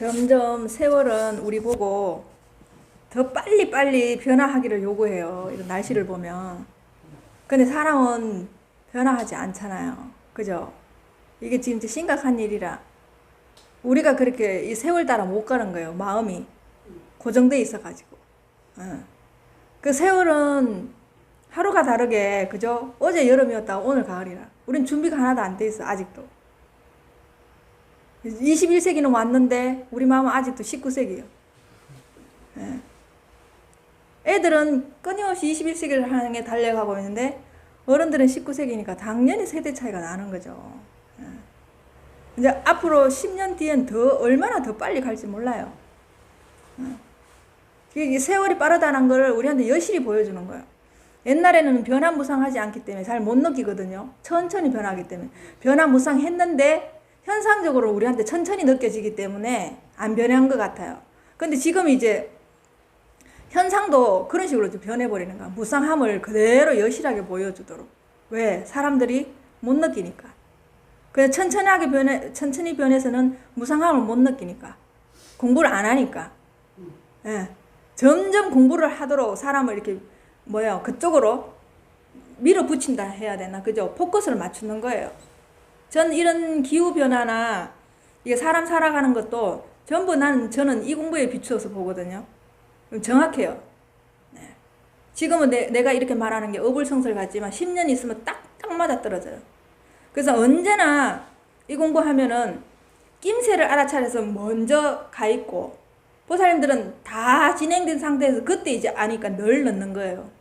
점점 세월은 우리 보고 더 빨리빨리 변화하기를 요구해요. 이런 날씨를 보면. 근데 사람은 변화하지 않잖아요. 그죠? 이게 지금 심각한 일이라 우리가 그렇게 이 세월 따라 못 가는 거예요. 마음이 고정돼 있어가지고. 그 세월은 하루가 다르게, 그죠? 어제 여름이었다가 오늘 가을이라. 우린 준비가 하나도 안 돼 있어, 아직도. 21세기는 왔는데 우리 마음은 아직도 19세기예요. 애들은 끊임없이 21세기를 향해 달려가고 있는데 어른들은 19세기니까 당연히 세대 차이가 나는 거죠. 이제 앞으로 10년 뒤엔 얼마나 더 빨리 갈지 몰라요. 이 세월이 빠르다는 걸 우리한테 여실히 보여주는 거예요. 옛날에는 변화무쌍하지 않기 때문에 잘 못 느끼거든요. 천천히 변하기 때문에. 변화무쌍했는데 현상적으로 우리한테 천천히 느껴지기 때문에 안 변한 것 같아요. 근데 지금 이제 현상도 그런 식으로 변해버리는 거야. 무쌍함을 그대로 여실하게 보여주도록. 왜? 사람들이 못 느끼니까. 그냥 천천히 변해서는 무쌍함을 못 느끼니까. 공부를 안 하니까. 예. 점점 공부를 하도록 사람을 이렇게 그쪽으로 밀어붙인다 해야 되나? 그죠? 포커스를 맞추는 거예요. 전 이런 기후변화나 이게 사람 살아가는 것도 전부 저는 이 공부에 비추어서 보거든요. 정확해요. 네. 지금은 내가 이렇게 말하는 게 어불성설 같지만 10년 있으면 딱 맞아 떨어져요. 그래서 언제나 이 공부하면은 낌새를 알아차려서 먼저 가 있고 보살님들은 다 진행된 상태에서 그때 이제 아니까 늘 넣는 거예요.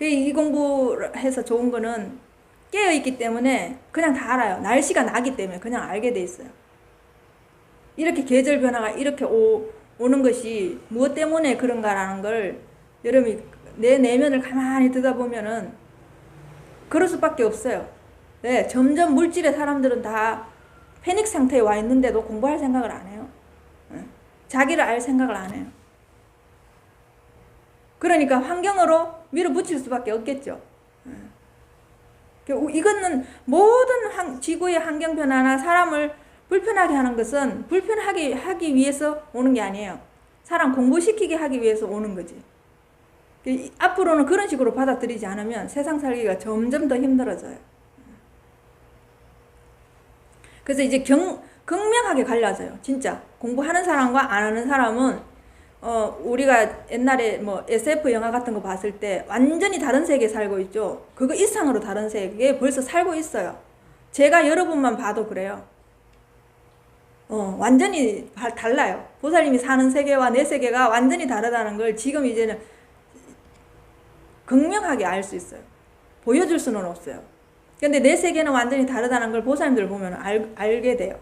이 공부를 해서 좋은 거는 깨어있기 때문에 그냥 다 알아요. 날씨가 나기 때문에 그냥 알게 돼 있어요. 이렇게 계절 변화가 이렇게 오는 것이 무엇 때문에 그런가라는 걸 여러분이 내 내면을 가만히 들여다보면은 그럴 수밖에 없어요. 네, 점점 물질의 사람들은 다 패닉 상태에 와 있는데도 공부할 생각을 안 해요. 자기를 알 생각을 안 해요. 그러니까 환경으로 밀어붙일 수밖에 없겠죠. 이거는 모든 지구의 환경 변화나 사람을 불편하게 하는 것은 불편하게 하기 위해서 오는 게 아니에요. 사람 공부시키게 하기 위해서 오는 거지. 앞으로는 그런 식으로 받아들이지 않으면 세상 살기가 점점 더 힘들어져요. 그래서 이제 극명하게 갈라져요. 진짜 공부하는 사람과 안 하는 사람은 우리가 옛날에 SF 영화 같은 거 봤을 때 완전히 다른 세계에 살고 있죠. 그거 이상으로 다른 세계에 벌써 살고 있어요. 제가 여러분만 봐도 그래요. 완전히 달라요. 보살님이 사는 세계와 내 세계가 완전히 다르다는 걸 지금 이제는 극명하게 알 수 있어요. 보여줄 수는 없어요. 근데 내 세계는 완전히 다르다는 걸 보살님들 보면 알게 돼요.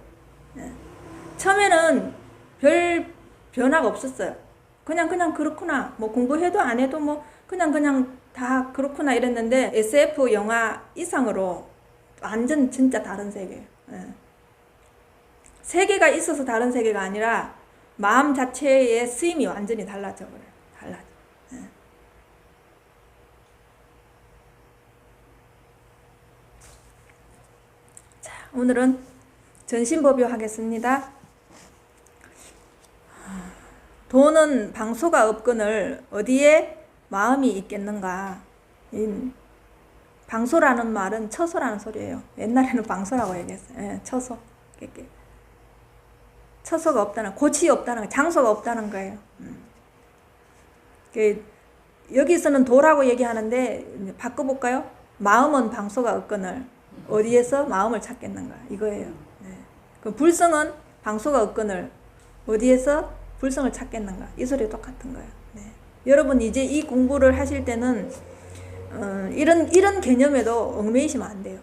처음에는 별 변화가 없었어요. 그냥 그렇구나. 공부해도 안 해도 그냥 다 그렇구나 이랬는데 SF 영화 이상으로 완전 진짜 다른 세계예요. 세계가 있어서 다른 세계가 아니라 마음 자체의 쓰임이 완전히 달라져 버려요. 달라져. 자, 오늘은 전신법요 하겠습니다. 돈은 방소가 없거늘 어디에 마음이 있겠는가. 방소라는 말은 처소라는 소리예요. 옛날에는 방소라고 얘기했어요. 처소. 처소가 없다는, 고치 없다는, 장소가 없다는 거예요. 여기서는 도라고 얘기하는데 바꿔볼까요? 마음은 방소가 없거늘 어디에서 마음을 찾겠는가 이거예요. 그 불성은 방소가 없거늘 어디에서 불성을 찾겠는가 이 소리 똑같은 거예요. 여러분 이제 이 공부를 하실 때는 이런 개념에도 얽매이시면 안 돼요.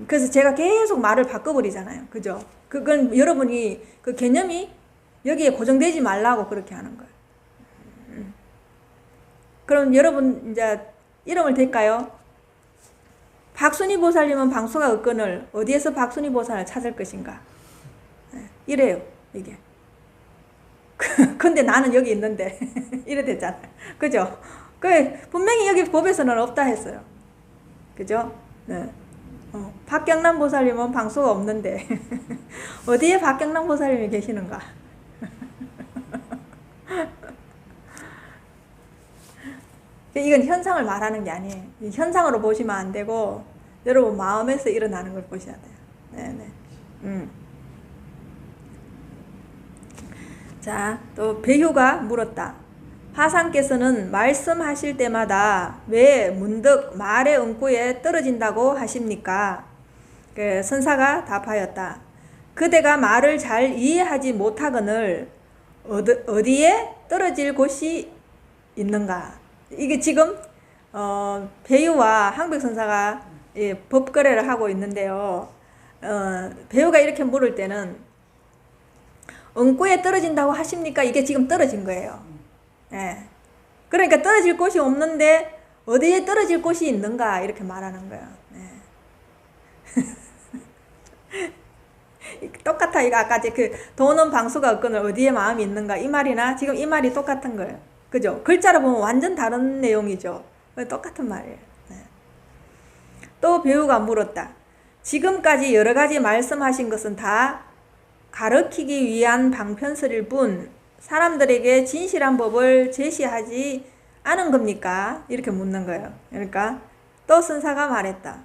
그래서 제가 계속 말을 바꿔버리잖아요. 그죠? 그건 여러분이 그 개념이 여기에 고정되지 말라고 그렇게 하는 거예요. 그럼 여러분 이제 이름을 댈까요? 박순희 보살님은 방소가 없거늘 어디에서 박순희 보살을 찾을 것인가? 이래요 이게. 근데 나는 여기 있는데 이래 됐잖아요. 그죠? 분명히 여기 법에서는 없다 했어요. 그죠? 네. 박경남 보살님은 방수가 없는데 어디에 박경남 보살님이 계시는가? 이건 현상을 말하는 게 아니에요. 현상으로 보시면 안 되고 여러분 마음에서 일어나는 걸 보셔야 돼요. 네네. 자, 또 배휴가 물었다. 화상께서는 말씀하실 때마다 왜 문득 말의 음구에 떨어진다고 하십니까? 그 선사가 답하였다. 그대가 말을 잘 이해하지 못하거늘 어디에 떨어질 곳이 있는가? 이게 지금 배유와 항백선사가 법거래를 하고 있는데요. 배유가 이렇게 물을 때는 응구에 떨어진다고 하십니까? 이게 지금 떨어진 거예요. 예. 그러니까 떨어질 곳이 없는데 어디에 떨어질 곳이 있는가 이렇게 말하는 거예요. 예. 똑같아. 이거 아까 그 돈은 방수가 없거늘 어디에 마음이 있는가 이 말이나 지금 이 말이 똑같은 거예요. 그죠? 글자로 보면 완전 다른 내용이죠. 똑같은 말이에요. 네. 또 배우가 물었다. 지금까지 여러 가지 말씀하신 것은 다 가르치기 위한 방편설일 뿐 사람들에게 진실한 법을 제시하지 않은 겁니까? 이렇게 묻는 거예요. 그러니까 또 선사가 말했다.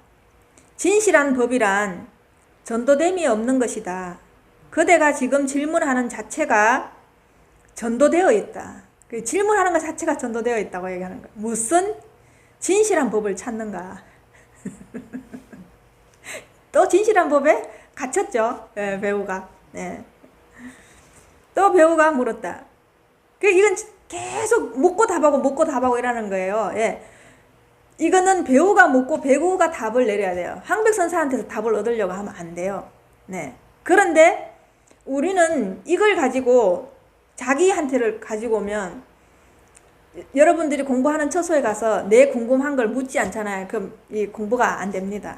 진실한 법이란 전도됨이 없는 것이다. 그대가 지금 질문하는 자체가 전도되어 있다. 그 질문하는 것 자체가 전도되어 있다고 얘기하는 거예요. 무슨 진실한 법을 찾는가? 또 진실한 법에 갇혔죠. 네, 배우가. 네. 또 배우가 물었다. 이건 계속 묻고 답하고 이러는 거예요. 예. 이거는 배우가 묻고 배우가 답을 내려야 돼요. 항백선사한테서 답을 얻으려고 하면 안 돼요. 네. 그런데 우리는 이걸 가지고 자기한테를 가지고 오면 여러분들이 공부하는 처소에 가서 내 궁금한 걸 묻지 않잖아요. 그럼 이 공부가 안 됩니다.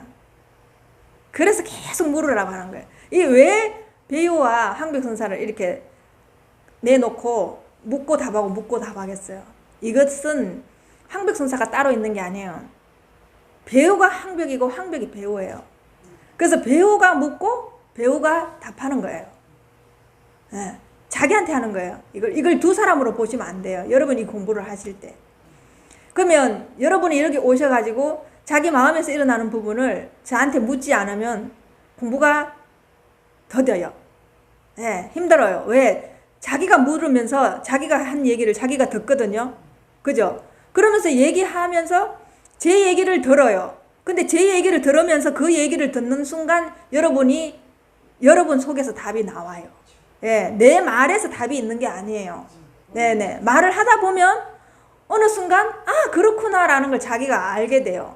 그래서 계속 물으라고 하는 거예요. 이게 왜 배우와 항백선사를 이렇게 내놓고 묻고 답하겠어요? 이것은 항백선사가 따로 있는 게 아니에요. 배우가 항백이고 항백이 배우예요. 그래서 배우가 묻고 배우가 답하는 거예요. 네. 자기한테 하는 거예요. 이걸 두 사람으로 보시면 안 돼요. 여러분이 공부를 하실 때. 그러면 여러분이 이렇게 오셔가지고 자기 마음에서 일어나는 부분을 저한테 묻지 않으면 공부가 더뎌요. 네, 힘들어요. 왜? 자기가 물으면서 자기가 한 얘기를 자기가 듣거든요. 그죠? 그러면서 얘기하면서 제 얘기를 들어요. 근데 제 얘기를 들으면서 그 얘기를 듣는 순간 여러분 속에서 답이 나와요. 예, 내 말에서 답이 있는 게 아니에요. 네네. 말을 하다 보면 어느 순간 그렇구나라는 걸 자기가 알게 돼요.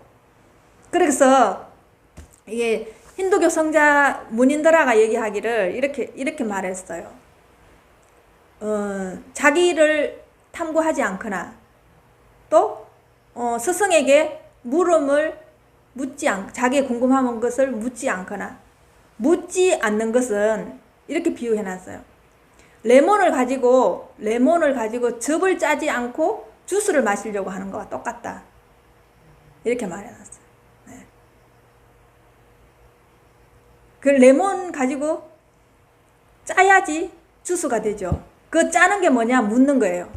그래서 이게 힌두교 성자 무닌드라가 얘기하기를 이렇게 말했어요. 자기를 탐구하지 않거나 또 스승에게 자기의 궁금한 것을 묻지 않거나 묻지 않는 것은 이렇게 비유해놨어요. 레몬을 가지고 즙을 짜지 않고 주스를 마시려고 하는 거와 똑같다. 이렇게 말해놨어요. 네. 그 레몬 가지고 짜야지 주스가 되죠. 그 짜는 게 뭐냐? 묻는 거예요.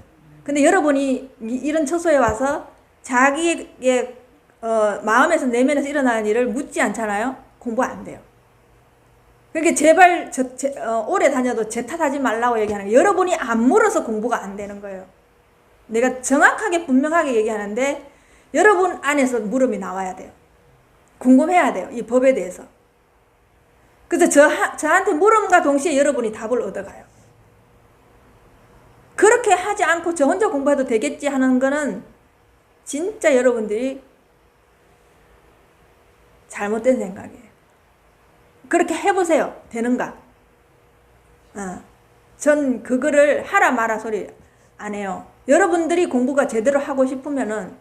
근데 여러분이 이런 처소에 와서 자기의 마음에서 내면에서 일어나는 일을 묻지 않잖아요. 공부 안 돼요. 그러니까 제발 오래 다녀도 제 탓하지 말라고 얘기하는 거예요. 여러분이 안 물어서 공부가 안 되는 거예요. 내가 정확하게 분명하게 얘기하는데 여러분 안에서 물음이 나와야 돼요. 궁금해야 돼요. 이 법에 대해서. 그래서 저한테 물음과 동시에 여러분이 답을 얻어가요. 그렇게 하지 않고 저 혼자 공부해도 되겠지 하는 거는 진짜 여러분들이 잘못된 생각이에요. 그렇게 해보세요. 되는가? 전 그거를 하라 마라 소리 안 해요. 여러분들이 공부가 제대로 하고 싶으면은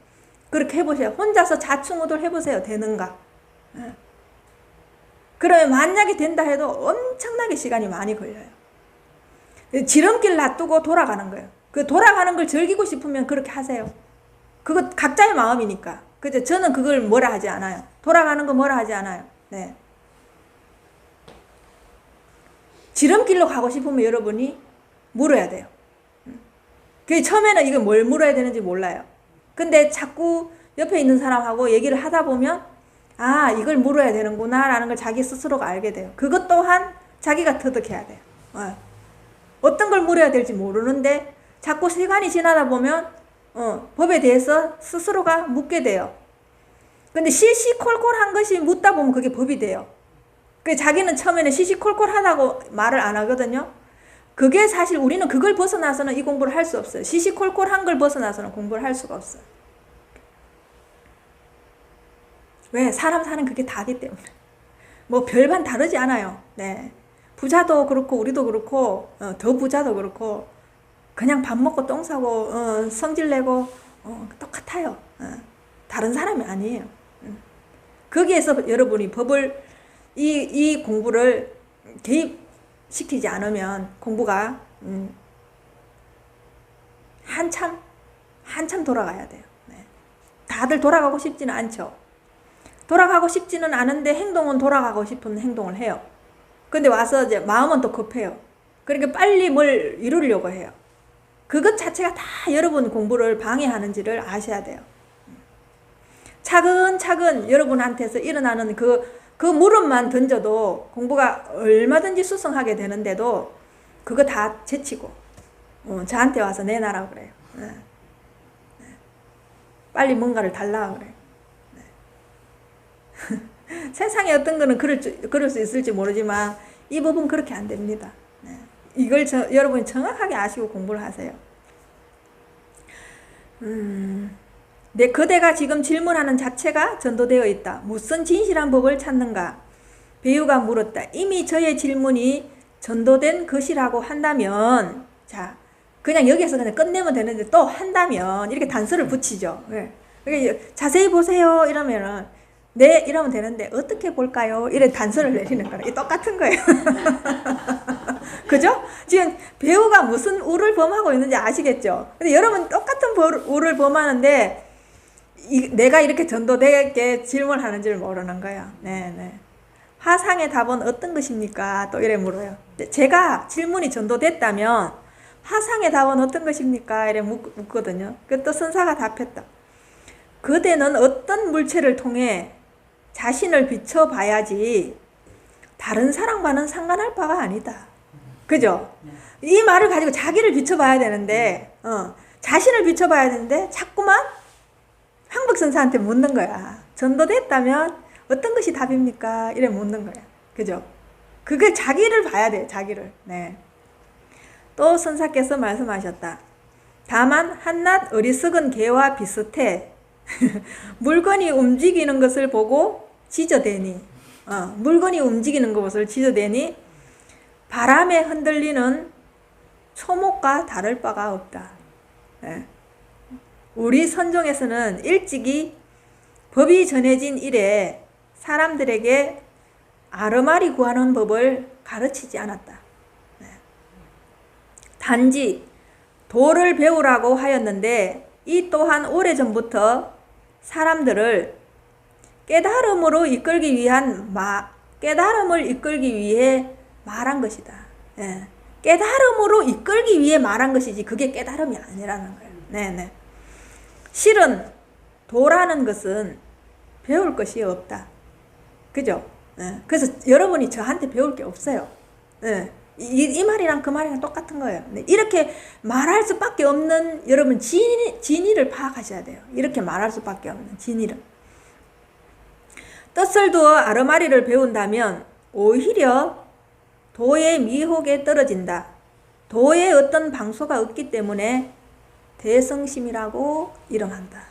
그렇게 해보세요. 혼자서 자충우돌 해보세요. 되는가? 그러면 만약에 된다 해도 엄청나게 시간이 많이 걸려요. 지름길 놔두고 돌아가는 거예요. 그 돌아가는 걸 즐기고 싶으면 그렇게 하세요. 그거 각자의 마음이니까. 그죠? 저는 그걸 뭐라 하지 않아요. 돌아가는 거 뭐라 하지 않아요. 네. 지름길로 가고 싶으면 여러분이 물어야 돼요. 그 처음에는 이거 뭘 물어야 되는지 몰라요. 근데 자꾸 옆에 있는 사람하고 얘기를 하다 보면 아, 이걸 물어야 되는구나 라는 걸 자기 스스로가 알게 돼요. 그것 또한 자기가 터득해야 돼요. 어떤 걸 물어야 될지 모르는데 자꾸 시간이 지나다 보면 법에 대해서 스스로가 묻게 돼요. 근데 시시콜콜한 것이 묻다 보면 그게 법이 돼요. 그 자기는 처음에는 시시콜콜하다고 말을 안 하거든요. 그게 사실 우리는 그걸 벗어나서는 이 공부를 할 수 없어요. 시시콜콜한 걸 벗어나서는 공부를 할 수가 없어요. 왜? 사람 사는 그게 다기 때문에. 뭐 별반 다르지 않아요. 네. 부자도 그렇고 우리도 그렇고 더 부자도 그렇고 그냥 밥 먹고 똥 싸고 성질 내고 똑같아요. 다른 사람이 아니에요. 거기에서 여러분이 법을 이 공부를 개입시키지 않으면 공부가 한참 돌아가야 돼요. 네. 다들 돌아가고 싶지는 않죠. 돌아가고 싶지는 않은데 행동은 돌아가고 싶은 행동을 해요. 근데 와서 이제 마음은 또 급해요. 그러니까 빨리 뭘 이루려고 해요. 그것 자체가 다 여러분 공부를 방해하는지를 아셔야 돼요. 차근차근 여러분한테서 일어나는 그 물음만 던져도 공부가 얼마든지 수성하게 되는데도 그거 다 제치고 저한테 와서 내놔라 그래요. 빨리 뭔가를 달라 그래요. 세상에 어떤 거는 그럴 수 있을지 모르지만 이 법은 그렇게 안 됩니다. 이걸 여러분이 정확하게 아시고 공부를 하세요. 그대가 지금 질문하는 자체가 전도되어 있다. 무슨 진실한 법을 찾는가? 배우가 물었다. 이미 저의 질문이 전도된 것이라고 한다면, 자, 그냥 여기서 그냥 끝내면 되는데 또 한다면 이렇게 단서를 붙이죠. 자세히 보세요 이러면은 네 이러면 되는데 어떻게 볼까요? 이래 단서를 내리는 거예요. 이게 똑같은 거예요. 그죠? 지금 배우가 무슨 우를 범하고 있는지 아시겠죠? 근데 여러분 똑같은 우를 범하는데 내가 이렇게 전도되게 질문하는 줄 모르는 거예요. 네. 화상의 답은 어떤 것입니까? 또 이래 물어요. 제가 질문이 전도됐다면 화상의 답은 어떤 것입니까? 이래 묻거든요. 또 선사가 답했다. 그대는 어떤 물체를 통해 자신을 비춰봐야지 다른 사람과는 상관할 바가 아니다. 그죠? 이 말을 가지고 자기를 비춰봐야 되는데 자신을 비춰봐야 되는데 자꾸만 황복선사한테 묻는 거야. 전도됐다면 어떤 것이 답입니까? 이래 묻는 거야. 그죠? 그게 자기를 봐야 돼. 자기를. 네. 또 선사께서 말씀하셨다. 다만 한낱 어리석은 개와 비슷해 물건이 움직이는 것을 보고 지저대니 물건이 움직이는 것을 지저대니 바람에 흔들리는 초목과 다를 바가 없다. 네. 우리 선종에서는 일찍이 법이 전해진 이래 사람들에게 아르마리 구하는 법을 가르치지 않았다. 네. 단지 도를 배우라고 하였는데 이 또한 오래전부터 사람들을 깨달음을 이끌기 위해 말한 것이다. 예. 깨달음으로 이끌기 위해 말한 것이지 그게 깨달음이 아니라는 거예요. 네네. 실은 도라는 것은 배울 것이 없다. 그죠? 예. 그래서 여러분이 저한테 배울 게 없어요. 예. 이 말이랑 그 말이랑 똑같은 거예요. 이렇게 말할 수밖에 없는 여러분 진의를 파악하셔야 돼요. 이렇게 말할 수밖에 없는 진의를. 뜻을 두어 아르마리를 배운다면 오히려 도의 미혹에 떨어진다. 도에 어떤 방소가 없기 때문에 대성심이라고 이름한다.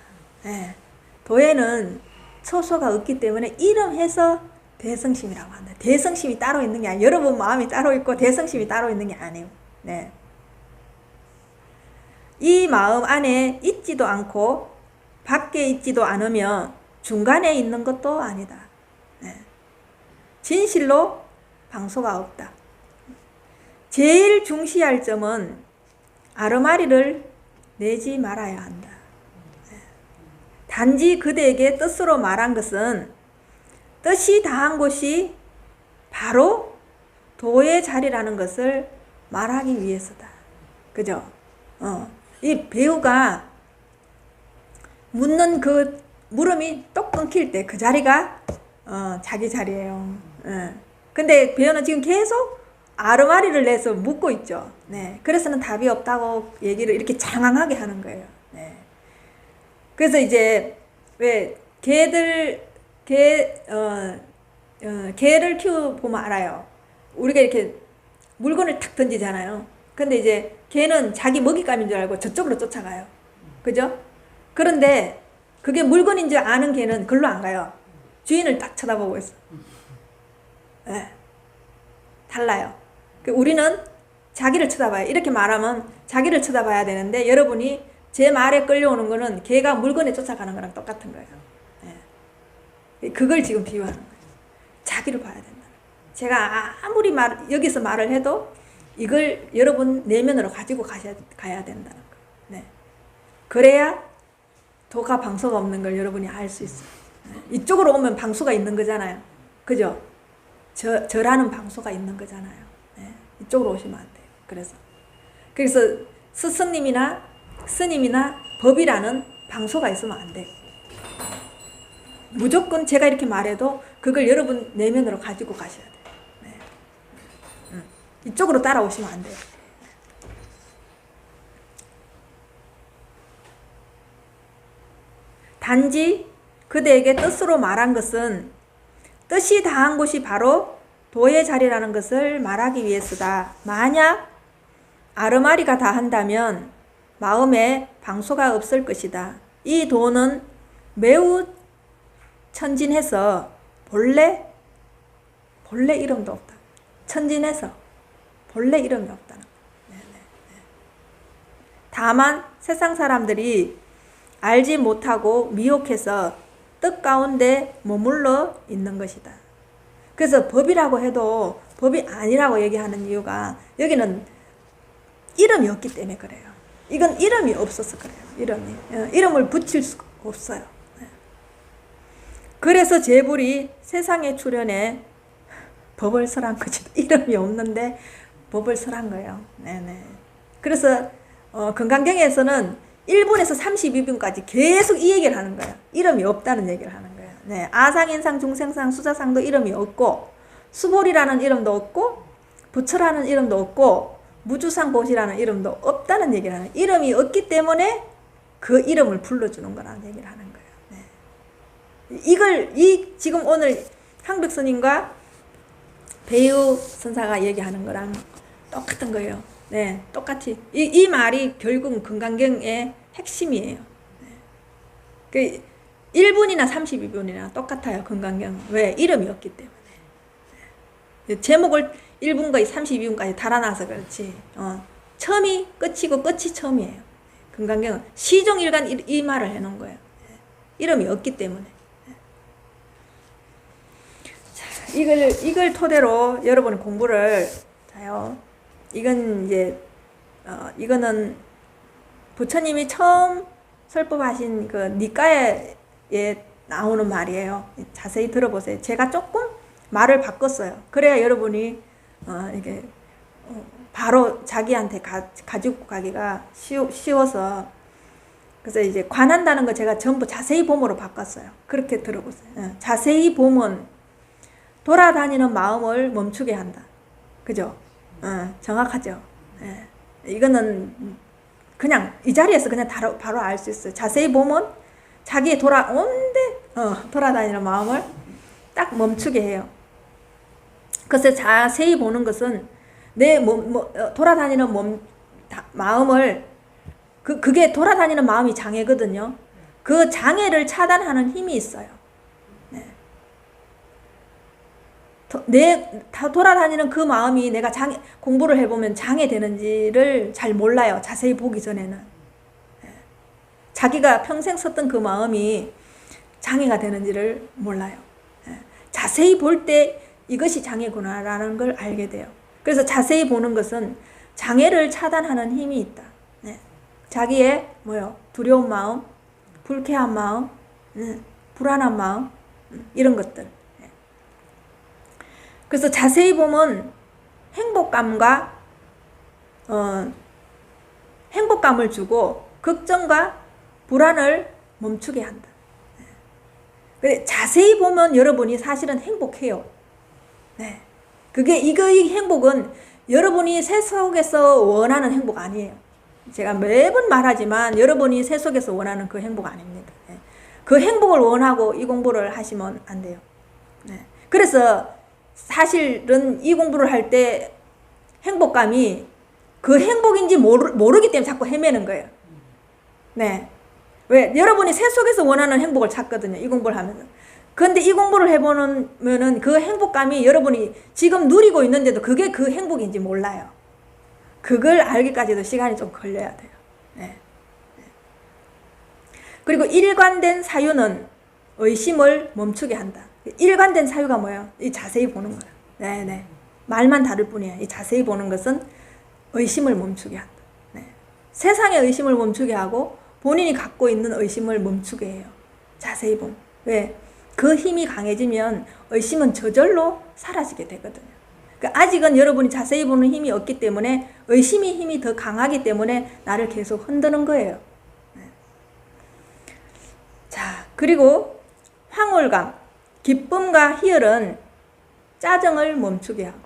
네. 도에는 초소가 없기 때문에 이름해서 대성심이라고 한다. 대성심이 따로 있는 게 아니에요. 여러분 마음이 따로 있고 대성심이 따로 있는 게 아니에요. 네. 이 마음 안에 있지도 않고 밖에 있지도 않으며 중간에 있는 것도 아니다. 네. 진실로 방소가 없다. 제일 중시할 점은 아르마리를 내지 말아야 한다. 네. 단지 그대에게 뜻으로 말한 것은 뜻이 다한 곳이 바로 도의 자리라는 것을 말하기 위해서다. 그죠? 이 배우가 묻는 그 물음이 똑 끊길 때 그 자리가 자기 자리예요. 근데 배우는 지금 계속 아르마리를 내서 묻고 있죠. 네. 그래서는 답이 없다고 얘기를 이렇게 장황하게 하는 거예요. 네. 그래서 이제 왜 개를 키워보면 알아요. 우리가 이렇게 물건을 탁 던지잖아요. 근데 이제 개는 자기 먹잇감인 줄 알고 저쪽으로 쫓아가요. 그죠? 그런데 그게 물건인 줄 아는 개는 글로 안 가요. 주인을 딱 쳐다보고 있어. 네. 달라요. 우리는 자기를 쳐다봐요. 이렇게 말하면 자기를 쳐다봐야 되는데 여러분이 제 말에 끌려오는 거는 개가 물건에 쫓아가는 거랑 똑같은 거예요. 네. 그걸 지금 비유하는 거예요. 자기를 봐야 된다. 제가 아무리 여기서 말을 해도 이걸 여러분 내면으로 가지고 가야 된다는 거. 네. 그래야 도가 방수가 없는 걸 여러분이 알 수 있어요. 네. 이쪽으로 오면 방수가 있는 거잖아요. 그죠? 저라는 방수가 있는 거잖아요. 네. 이쪽으로 오시면 안 돼요. 그래서 스승님이나 스님이나 법이라는 방수가 있으면 안 돼요. 무조건 제가 이렇게 말해도 그걸 여러분 내면으로 가지고 가셔야 돼요. 네. 이쪽으로 따라오시면 안 돼요. 단지 그대에게 뜻으로 말한 것은 뜻이 다한 곳이 바로 도의 자리라는 것을 말하기 위해서다. 만약 아르마리가 다한다면 마음에 방소가 없을 것이다. 이 도는 매우 천진해서 본래 이름도 없다. 천진해서 본래 이름이 없다는 거예요. 다만 세상 사람들이 알지 못하고 미혹해서 뜻 가운데 머물러 있는 것이다. 그래서 법이라고 해도 법이 아니라고 얘기하는 이유가 여기는 이름이 없기 때문에 그래요. 이건 이름이 없어서 그래요. 이름을 붙일 수가 없어요. 그래서 제불이 세상에 출현해 법을 설한 거지. 이름이 없는데 법을 설한 거예요. 네네. 그래서 금강경에서는 1분에서 32분까지 계속 이 얘기를 하는 거예요. 이름이 없다는 얘기를 하는 거예요. 네. 아상인상, 중생상, 수자상도 이름이 없고, 수볼이라는 이름도 없고, 부처라는 이름도 없고, 무주상 보시라는 이름도 없다는 얘기를 하는 거예요. 이름이 없기 때문에 그 이름을 불러주는 거라는 얘기를 하는 거예요. 네. 지금 오늘 향백스님과 배우 선사가 얘기하는 거랑 똑같은 거예요. 네, 똑같이. 이 말이 결국 금강경의 핵심이에요. 네. 1분이나 32분이나 똑같아요, 금강경. 왜? 이름이 없기 때문에. 네. 제목을 1분과 32분까지 달아놔서 그렇지. 처음이 끝이고 끝이 처음이에요. 금강경은 시종일관 이 말을 해놓은 거예요. 네. 이름이 없기 때문에. 네. 자, 이걸 토대로 여러분 공부를 자요. 이건 이제 이거는 부처님이 처음 설법하신 그 니까에 나오는 말이에요. 자세히 들어보세요. 제가 조금 말을 바꿨어요. 그래야 여러분이 이게 바로 자기한테 가지고 가기가 쉬워서. 그래서 이제 관한다는 거 제가 전부 자세히 봄으로 바꿨어요. 그렇게 들어보세요. 자세히 봄은 돌아다니는 마음을 멈추게 한다. 그죠? 정확하죠. 예. 이거는 그냥 이 자리에서 그냥 바로 알 수 있어요. 자세히 보면 자기의 돌아다니는 마음을 딱 멈추게 해요. 그래서 자세히 보는 것은 내 돌아다니는 마음을 그게 돌아다니는 마음이 장애거든요. 그 장애를 차단하는 힘이 있어요. 돌아다니는 그 마음이 내가 공부를 해보면 장애되는지를 잘 몰라요. 자세히 보기 전에는. 자기가 평생 썼던 그 마음이 장애가 되는지를 몰라요. 자세히 볼 때 이것이 장애구나라는 걸 알게 돼요. 그래서 자세히 보는 것은 장애를 차단하는 힘이 있다. 자기의 두려운 마음, 불쾌한 마음, 불안한 마음, 이런 것들. 그래서 자세히 보면 행복감과 행복감을 주고 걱정과 불안을 멈추게 한다. 근데 자세히 보면 여러분이 사실은 행복해요. 네. 이 행복은 여러분이 새 속에서 원하는 행복 아니에요. 제가 매번 말하지만 여러분이 새 속에서 원하는 그 행복 아닙니다. 네. 그 행복을 원하고 이 공부를 하시면 안 돼요. 네. 그래서 사실은 이 공부를 할 때 행복감이 그 행복인지 모르기 때문에 자꾸 헤매는 거예요. 네. 왜? 여러분이 새 속에서 원하는 행복을 찾거든요. 이 공부를 하면서. 그런데 이 공부를 해보면은 그 행복감이 여러분이 지금 누리고 있는데도 그게 그 행복인지 몰라요. 그걸 알기까지도 시간이 좀 걸려야 돼요. 네. 그리고 일관된 사유는 의심을 멈추게 한다. 일관된 사유가 뭐예요? 이 자세히 보는 거예요. 네네. 말만 다를 뿐이에요. 이 자세히 보는 것은 의심을 멈추게 한다. 네. 세상의 의심을 멈추게 하고 본인이 갖고 있는 의심을 멈추게 해요. 자세히 보면. 왜? 그 힘이 강해지면 의심은 저절로 사라지게 되거든요. 그러니까 아직은 여러분이 자세히 보는 힘이 없기 때문에 의심의 힘이 더 강하기 때문에 나를 계속 흔드는 거예요. 네. 자, 그리고 황홀감, 기쁨과 희열은 짜증을 멈추게 하고,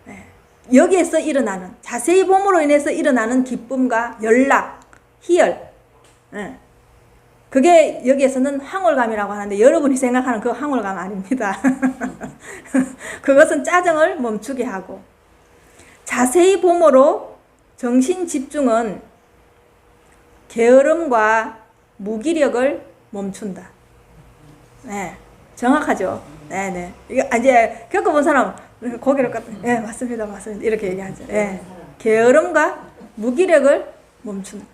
네. 여기에서 일어나는, 자세히 봄으로 인해서 일어나는 기쁨과 연락, 희열, 네. 그게 여기에서는 황홀감이라고 하는데 여러분이 생각하는 그 황홀감 아닙니다. 그것은 짜증을 멈추게 하고, 자세히 봄으로 정신 집중은 게으름과 무기력을 멈춘다. 네, 정확하죠. 네네. 이거 이제 겪어본 사람 고개를 깎아. 네, 맞습니다, 맞습니다. 이렇게 얘기하죠. 네, 게으름과 무기력을 멈춘다.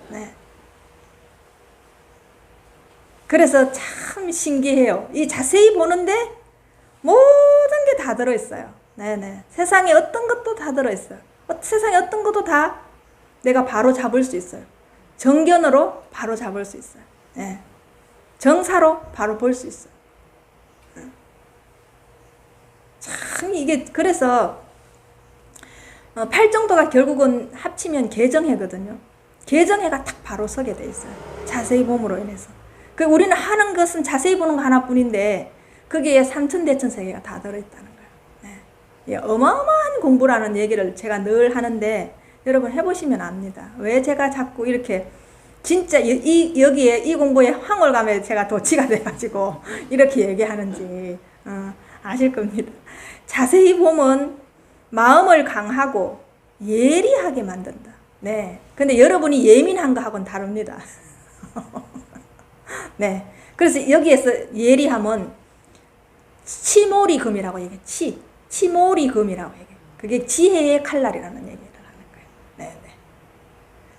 네. 그래서 참 신기해요. 이 자세히 보는데 모든 게 다 들어있어요. 네네. 세상에 어떤 것도 다 들어있어요. 세상에 어떤 것도 다 내가 바로 잡을 수 있어요. 정견으로 바로 잡을 수 있어요. 네. 정사로 바로 볼 수 있어요. 참 이게 그래서 팔정도가 결국은 합치면 개정해거든요. 개정해가 딱 바로 서게 돼 있어요. 자세히 봄으로 인해서. 우리는 하는 것은 자세히 보는 거 하나뿐인데 거기에 삼천대천 세계가 다 들어있다는 거예요. 네. 어마어마한 공부라는 얘기를 제가 늘 하는데 여러분 해보시면 압니다. 왜 제가 자꾸 이렇게 진짜 여기에 이 공부에 황홀감에 제가 도취가 돼가지고 이렇게 얘기하는지 아실 겁니다. 자세히 보면 마음을 강하고 예리하게 만든다. 네. 근데 여러분이 예민한 거하고는 다릅니다. 네. 그래서 여기에서 예리함은 치모리금이라고 얘기해요. 치모리금이라고 얘기해요. 그게 지혜의 칼날이라는 얘기를 하는 거예요. 네, 네.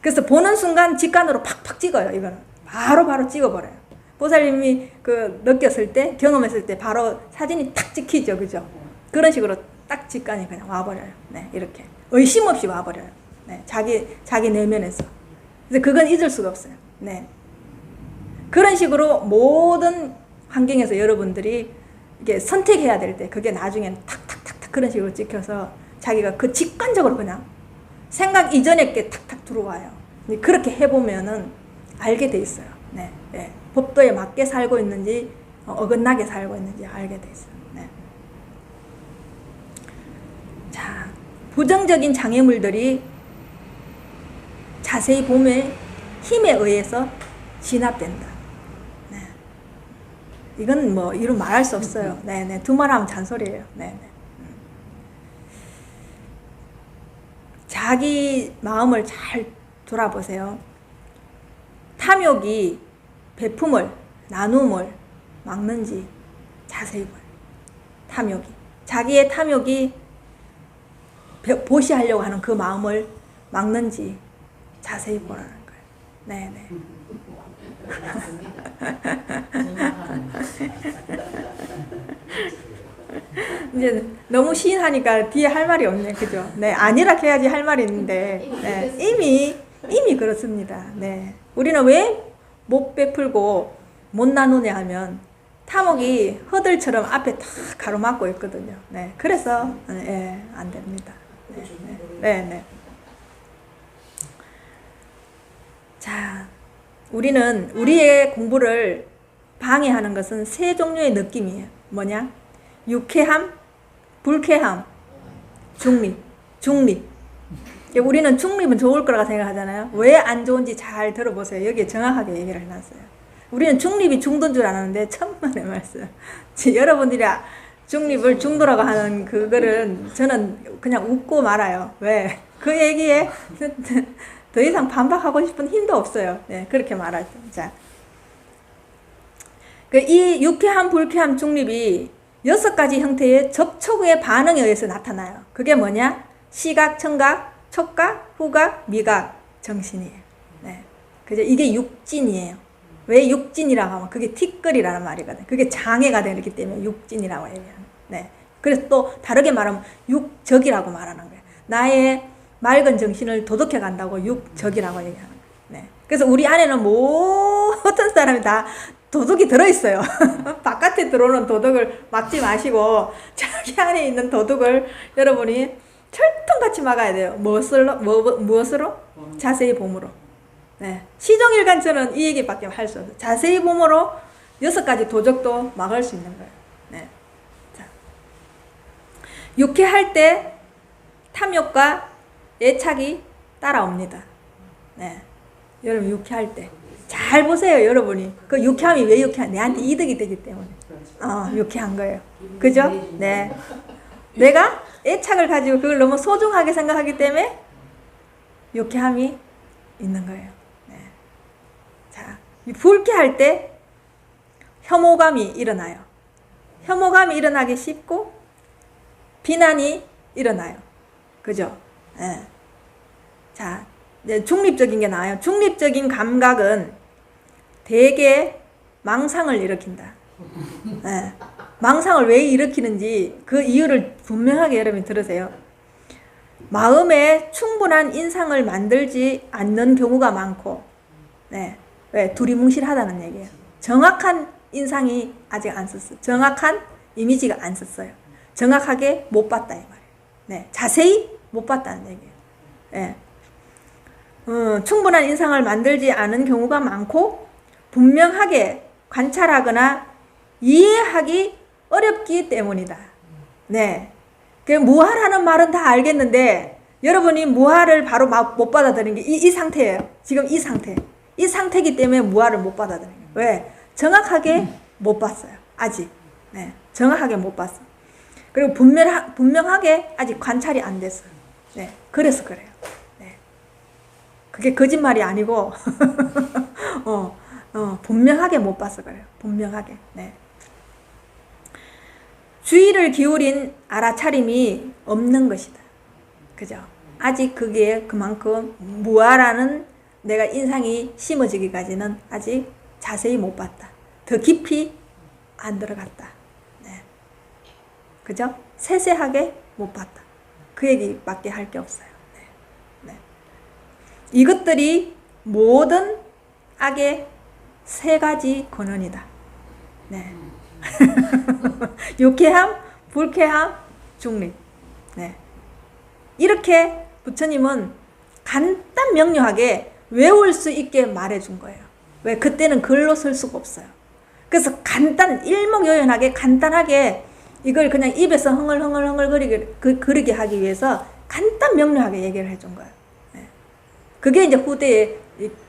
그래서 보는 순간 직관으로 팍팍 찍어요. 이거는 바로 찍어버려요. 보살님이 느꼈을 때, 경험했을 때 바로 사진이 탁 찍히죠, 그죠? 그런 식으로 딱 직관이 그냥 와버려요. 네, 이렇게 의심 없이 와버려요. 네, 자기 내면에서. 그래서 그건 잊을 수가 없어요. 네. 그런 식으로 모든 환경에서 여러분들이 이게 선택해야 될 때 그게 나중에는 탁탁탁탁 그런 식으로 찍혀서 자기가 그 직관적으로 그냥 생각 이전에 게 탁탁 들어와요. 그렇게 해보면은 알게 돼 있어요. 네, 네. 법도에 맞게 살고 있는지 어긋나게 살고 있는지 알게 돼 있어요. 네. 자, 부정적인 장애물들이 자세히 보면 힘에 의해서 진압된다. 네. 이건 뭐 이루 말할 수 없어요. 네네. 두말하면 잔소리예요. 네네. 자기 마음을 잘 돌아보세요. 탐욕이 베품을, 나눔을 막는지 자세히 봐요. 탐욕이. 자기의 탐욕이 보시하려고 하는 그 마음을 막는지 자세히 보라는 거예요. 네네. 이제 너무 시인하니까 뒤에 할 말이 없네, 그죠? 네, 아니라 해야지 할 말이 있는데, 네, 이미 그렇습니다. 네, 우리는 왜 못 베풀고 못 나누냐 하면 타목이 허들처럼 앞에 다 가로막고 있거든요. 네, 그래서 예, 안 됩니다. 네, 네, 네, 네. 자, 우리는 우리의 공부를 방해하는 것은 세 종류의 느낌이에요. 뭐냐? 유쾌함, 불쾌함, 중립. 우리는 중립은 좋을 거라고 생각하잖아요. 왜 안 좋은지 잘 들어보세요. 여기에 정확하게 얘기를 해놨어요. 우리는 중립이 중도인 줄 아는데 천만의 말씀. 여러분들이 중립을 중도라고 하는 그거를 저는 그냥 웃고 말아요. 왜? 그 얘기에 더 이상 반박하고 싶은 힘도 없어요. 네, 그렇게 말할 때. 자, 이 유쾌함, 불쾌함, 중립이 6가지 형태의 접촉 후의 반응에 의해서 나타나요. 그게 뭐냐? 시각, 청각, 촉각, 후각, 미각, 정신이에요. 네. 그죠? 이게 육진이에요. 왜 육진이라고 하면 그게 티끌이라는 말이거든. 그게 장애가 되기 때문에 육진이라고 얘기하는. 네. 그래서 또 다르게 말하면 육적이라고 말하는 거예요. 나의 맑은 정신을 도둑해 간다고 육적이라고 얘기하는 거예요. 네. 그래서 우리 안에는 모든 사람이 다 도둑이 들어있어요. 바깥에 들어오는 도둑을 막지 마시고 자기 안에 있는 도둑을 여러분이 철통같이 막아야 돼요. 무엇으로? 자세히 봄으로. 네. 시종일관 저는 이 얘기밖에 할 수 없어요. 자세히 봄으로 6가지 도적도 막을 수 있는 거예요. 네. 자. 유쾌할 때 탐욕과 애착이 따라옵니다. 네. 여러분 유쾌할 때 잘 보세요. 여러분이 그 유쾌함이 왜 유쾌한? 내한테 이득이 되기 때문에 유쾌한 거예요. 그죠? 네. 내가 애착을 가지고 그걸 너무 소중하게 생각하기 때문에 유쾌함이 있는 거예요. 네. 자, 불쾌할 때 혐오감이 일어나요. 혐오감이 일어나기 쉽고 비난이 일어나요. 그죠? 네. 자, 이제 중립적인 게 나와요. 중립적인 감각은 대개 망상을 일으킨다. 네. 망상을 왜 일으키는지 그 이유를 분명하게 여러분이 들으세요. 마음에 충분한 인상을 만들지 않는 경우가 많고, 네. 왜? 두리뭉실하다는 얘기예요. 정확한 인상이 아직 안 썼어요. 정확한 이미지가 안 썼어요. 정확하게 못 봤다 이 말이에요. 네. 자세히 못 봤다는 얘기예요. 네. 충분한 인상을 만들지 않은 경우가 많고 분명하게 관찰하거나 이해하기 어렵기 때문이다. 네. 무화라는 말은 다 알겠는데 여러분이 무화를 바로 못 받아들이는 게 이 상태예요. 지금 이 상태. 이 상태이기 때문에 무화를 못 받아들이는 거예요. 왜? 정확하게 못 봤어요. 아직. 네. 정확하게 못 봤어. 그리고 분명하게 아직 관찰이 안 됐어요. 네. 그래서 그래요. 네. 그게 거짓말이 아니고 분명하게 못 봐서 그래요. 분명하게. 네. 주의를 기울인 알아차림이 없는 것이다. 그죠? 아직 그게 그만큼 무아라는 내가 인상이 심어지기까지는 아직 자세히 못 봤다. 더 깊이 안 들어갔다. 네. 그죠? 세세하게 못 봤다. 그 얘기밖에 할 게 없어요. 네. 네. 이것들이 모든 악의 3가지 근원이다. 네. 유쾌함, 불쾌함, 중립. 네. 이렇게 부처님은 간단 명료하게 외울 수 있게 말해준 거예요. 왜? 그때는 글로 쓸 수가 없어요. 그래서 일목요연하게 간단하게 이걸 그냥 입에서 흥얼흥얼 그리게 하기 위해서 간단 명료하게 얘기를 해준 거예요. 네. 그게 이제 후대에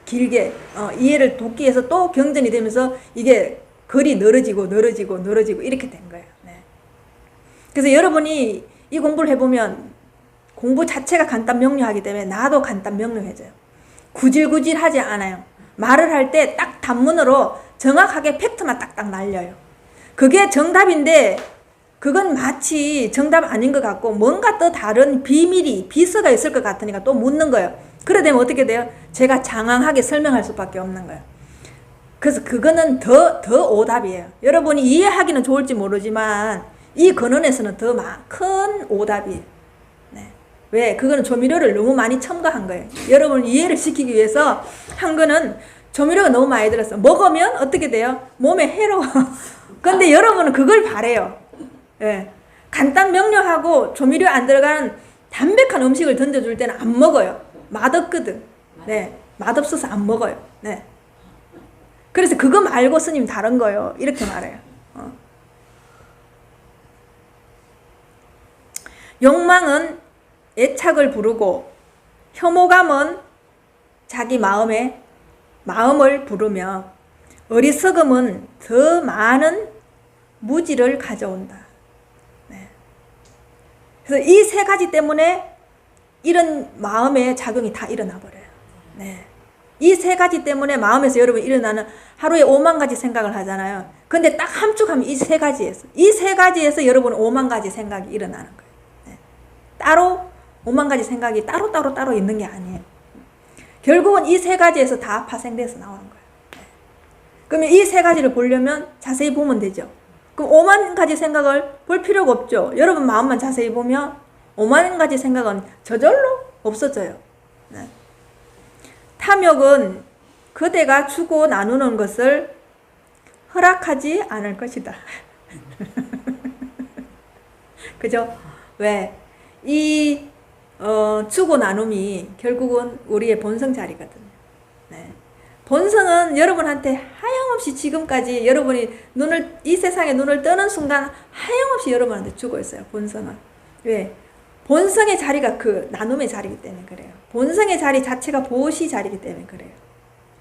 길게 이해를 돕기 위해서 또 경전이 되면서 이게 글이 늘어지고 이렇게 된 거예요. 네. 그래서 여러분이 이 공부를 해보면 공부 자체가 간단 명료하기 때문에 나도 간단 명료해져요. 구질구질하지 않아요. 말을 할 때 딱 단문으로 정확하게 팩트만 딱딱 날려요. 그게 정답인데 그건 마치 정답 아닌 것 같고 뭔가 또 다른 비서가 있을 것 같으니까 또 묻는 거예요. 그래 되면 어떻게 돼요? 제가 장황하게 설명할 수밖에 없는 거예요. 그래서 그거는 더 오답이에요. 여러분이 이해하기는 좋을지 모르지만 이 근원에서는 더 큰 오답이에요. 네. 왜? 그거는 조미료를 너무 많이 첨가한 거예요. 여러분 이해를 시키기 위해서 한 거는 조미료가 너무 많이 들었어. 먹으면 어떻게 돼요? 몸에 해로워. 근데 여러분은 그걸 바래요. 예. 간단 명료하고 조미료 안 들어가는 담백한 음식을 던져줄 때는 안 먹어요. 맛없거든. 네. 맛없어서 안 먹어요. 네. 그래서 그거 말고 스님 다른 거요. 이렇게 말해요. 욕망은 애착을 부르고 혐오감은 자기 마음을 부르며 어리석음은 더 많은 무지를 가져온다. 네. 그래서 이 세 가지 때문에 이런 마음의 작용이 다 일어나 버려요. 네. 이 세 가지 때문에 마음에서 여러분 일어나는 하루에 5만 가지 생각을 하잖아요. 근데 딱 함축하면 이 세 가지에서 여러분 5만 가지 생각이 일어나는 거예요. 네. 따로 5만 가지 생각이 따로 있는 게 아니에요. 결국은 이 세 가지에서 다 파생돼서 나오는 거예요. 네. 그러면 이 세 가지를 보려면 자세히 보면 되죠. 그럼 5만 가지 생각을 볼 필요가 없죠. 여러분 마음만 자세히 보면 5만 가지 생각은 저절로 없어져요. 네. 탐욕은 그대가 주고 나누는 것을 허락하지 않을 것이다. 그죠? 왜? 이 주고 나눔이 결국은 우리의 본성 자리거든요. 네. 본성은 여러분한테 하염없이 지금까지 여러분이 이 세상에 눈을 뜨는 순간 하염없이 여러분한테 주고 있어요. 본성은. 왜? 본성의 자리가 그 나눔의 자리이기 때문에 그래요. 본성의 자리 자체가 보시 자리이기 때문에 그래요.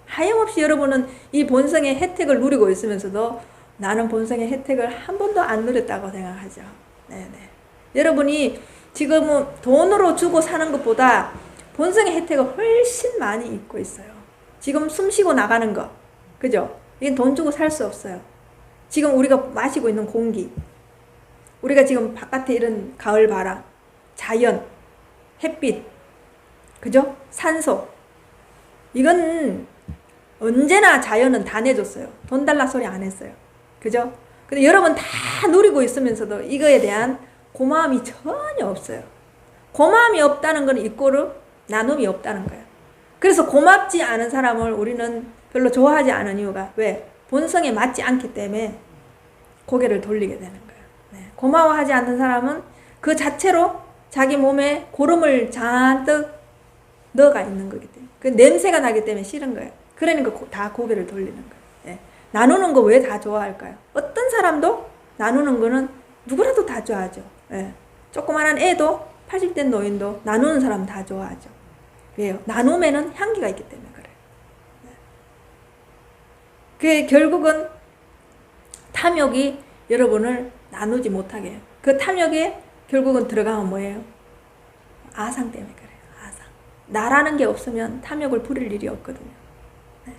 하염없이 여러분은 이 본성의 혜택을 누리고 있으면서도 나는 본성의 혜택을 한 번도 안 누렸다고 생각하죠. 네네. 여러분이 지금은 돈으로 주고 사는 것보다 본성의 혜택을 훨씬 많이 입고 있어요. 지금 숨 쉬고 나가는 거, 그죠? 이건 돈 주고 살 수 없어요. 지금 우리가 마시고 있는 공기, 우리가 지금 바깥에 이런 가을 바람, 자연, 햇빛, 그죠? 산소, 이건 언제나 자연은 다 내줬어요. 돈 달라 소리 안 했어요. 그죠? 근데 여러분 다 누리고 있으면서도 이거에 대한 고마움이 전혀 없어요. 고마움이 없다는 건 이꼬르 나눔이 없다는 거예요. 그래서 고맙지 않은 사람을 우리는 별로 좋아하지 않은 이유가 왜? 본성에 맞지 않기 때문에 고개를 돌리게 되는 거예요. 네. 고마워하지 않는 사람은 그 자체로 자기 몸에 고름을 잔뜩 넣어가 있는 거기 때문에 그 냄새가 나기 때문에 싫은 거예요. 그러니까 다 고개를 돌리는 거예요. 네. 나누는 거 왜 다 좋아할까요? 어떤 사람도 나누는 거는 누구라도 다 좋아하죠. 네. 조그만한 애도 80대 노인도 나누는 사람 다 좋아하죠. 왜요? 나눔에는 향기가 있기 때문에 그래요. 네. 그게 결국은 탐욕이 여러분을 나누지 못하게 해요. 그 탐욕에 결국은 들어가면 뭐예요? 아상 때문에 그래요. 아상. 나라는 게 없으면 탐욕을 부릴 일이 없거든요. 네.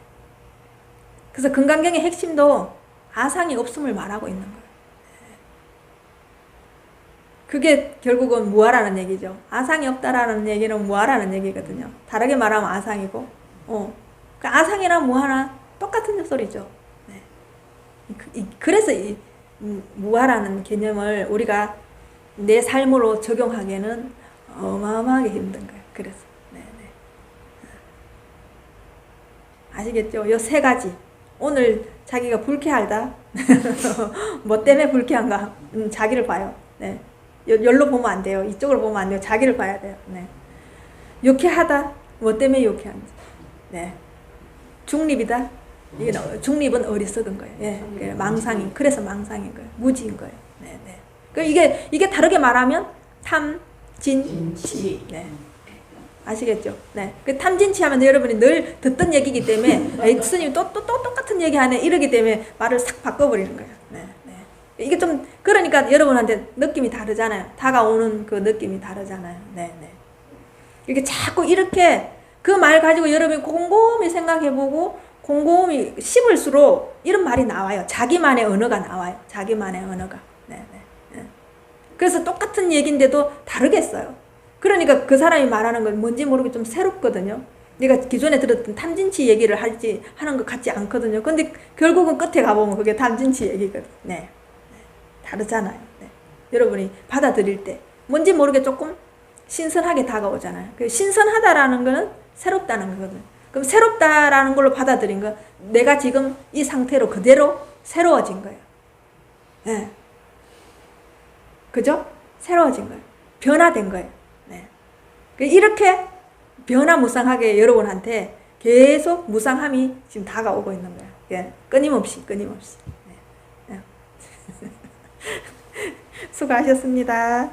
그래서 금강경의 핵심도 아상이 없음을 말하고 있는 거예요. 그게 결국은 무아라는 얘기죠. 아상이 없다라는 얘기는 무아라는 얘기거든요. 다르게 말하면 아상이고, 그러니까 아상이랑 무아나 똑같은 소리죠. 네. 그래서 이 무아라는 개념을 우리가 내 삶으로 적용하기에는 어마어마하게 힘든 거예요. 그래서. 네네. 아시겠죠? 요 세 가지. 오늘 자기가 불쾌하다. 뭐 때문에 불쾌한가? 자기를 봐요. 네. 열로 보면 안 돼요. 이쪽으로 보면 안 돼요. 자기를 봐야 돼요. 네. 유쾌하다. 뭐 때문에 유쾌한지. 네. 중립이다. 이게 중립은 어리석은 거예요. 예. 망상인. 그래서 망상인 거예요. 무지인 거예요. 네, 네. 그 이게 다르게 말하면 탐진치. 네. 아시겠죠? 네. 그 탐진치 하면 여러분이 늘 듣던 얘기이기 때문에 스님이 또 똑같은 얘기 하네 이러기 때문에 말을 싹 바꿔버리는 거예요. 네. 이게 좀 그러니까 여러분한테 느낌이 다르잖아요. 다가오는 그 느낌이 다르잖아요. 네. 이게 자꾸 이렇게 그 말 가지고 여러분이 곰곰이 생각해보고 곰곰이 씹을수록 이런 말이 나와요. 자기만의 언어가 나와요. 자기만의 언어가. 네. 그래서 똑같은 얘기인데도 다르겠어요. 그러니까 그 사람이 말하는 건 뭔지 모르게 좀 새롭거든요. 내가 기존에 들었던 탐진치 얘기를 하는 것 같지 않거든요. 근데 결국은 끝에 가보면 그게 탐진치 얘기거든요. 네. 다르잖아요. 네. 여러분이 받아들일 때 뭔지 모르게 조금 신선하게 다가오잖아요. 그 신선하다라는 거는 새롭다는 거거든요. 그럼 새롭다라는 걸로 받아들인 거, 내가 지금 이 상태로 그대로 새로워진 거예요. 네. 그죠? 새로워진 거예요. 변화된 거예요. 네. 이렇게 변화무쌍하게 여러분한테 계속 무쌍함이 지금 다가오고 있는 거예요. 예. 끊임없이. 네. 네. 수고하셨습니다.